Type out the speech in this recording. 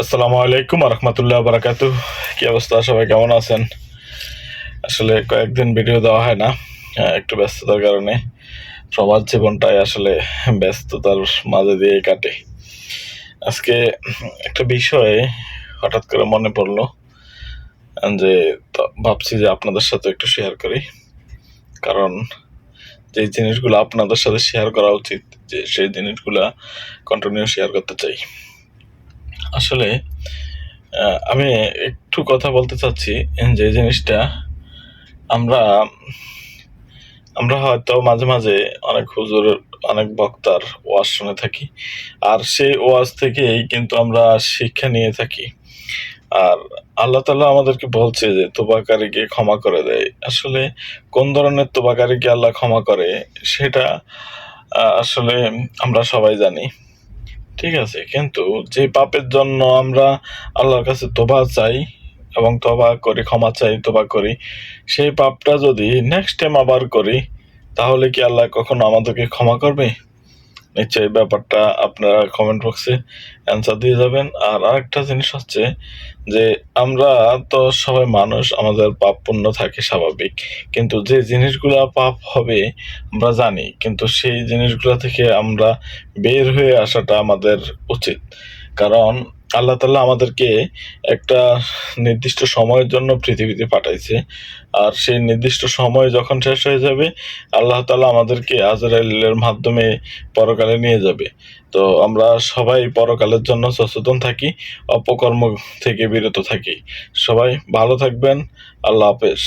আসসালামু আলাইকুম রহমতুল্লাহ বারাকাতু। কি অবস্থা, সবাই কেমন আছেন? আসলে কয়েকদিন ভিডিও দেওয়া হয় না, একটু ব্যস্ততার কারণে। সবার জীবনটাই আসলে ব্যস্ততার মাঝে দিয়ে কাটে। আজকে একটা বিষয়ে হঠাৎ করে মনে পড়লো, যে ভাবছি যে আপনাদের সাথে একটু শেয়ার করি। কারণ যে জিনিসগুলো আপনাদের সাথে শেয়ার করা উচিত, যে সেই জিনিসগুলা কন্টিনিউ শেয়ার করতে চাই। আসলে আমি একটু কথা বলতে চাচ্ছি, যে জিনিসটা আমরা আমরা হয়তো মাঝে মাঝে অনেক হুজুর, অনেক বক্তার ওয়াজ শুনে থাকি, আর সেই ওয়াজ থেকেই কিন্তু আমরা শিক্ষা নিয়ে থাকি। আর আল্লাহ তাআলা আমাদেরকে বলছে যে তোবাকারীকে ক্ষমা করে দেয়। আসলে কোন ধরনের তোবাকারীকে আল্লাহ ক্ষমা করে সেটা আসলে আমরা সবাই জানি, ঠিক আছে। কিন্তু যে পাপের জন্য আমরা আল্লাহর কাছে তোবা চাই এবং তবা করি, ক্ষমা চাই, তোবা করি, সেই পাপটা যদি নেক্সট টাইম আবার করি, তাহলে কি আল্লাহ কখনো আমাদেরকে ক্ষমা করবে? নিশ্চয়ই ব্যাপারটা আপনারা কমেন্ট বক্সে অ্যান্সার দিয়ে যাবেন। আর আরেকটা জিনিস হচ্ছে যে আমরা তো সবাই মানুষ, আমাদের পাপ পুণ্য থাকে স্বাভাবিক, কিন্তু যে জিনিসগুলা পাপ হবে আমরা জানি, কিন্তু সেই জিনিসগুলা থেকে আমরা বের হয়ে আসাটা আমাদের উচিত। কারণ আল্লাহ তাআলা আমাদেরকে একটা নির্দিষ্ট সময়ের জন্য পৃথিবীতে পাঠাইছে, আর সেই নির্দিষ্ট সময় যখন শেষ হয়ে যাবে, আল্লাহ তাআলা আমাদেরকে আজরাইলের মাধ্যমে পরকালে নিয়ে যাবে। তো আমরা সবাই পরকালের জন্য সচেতন থাকি, অপকর্ম থেকে বিরত থাকি। সবাই ভালো থাকবেন। আল্লাহ হাফেজ।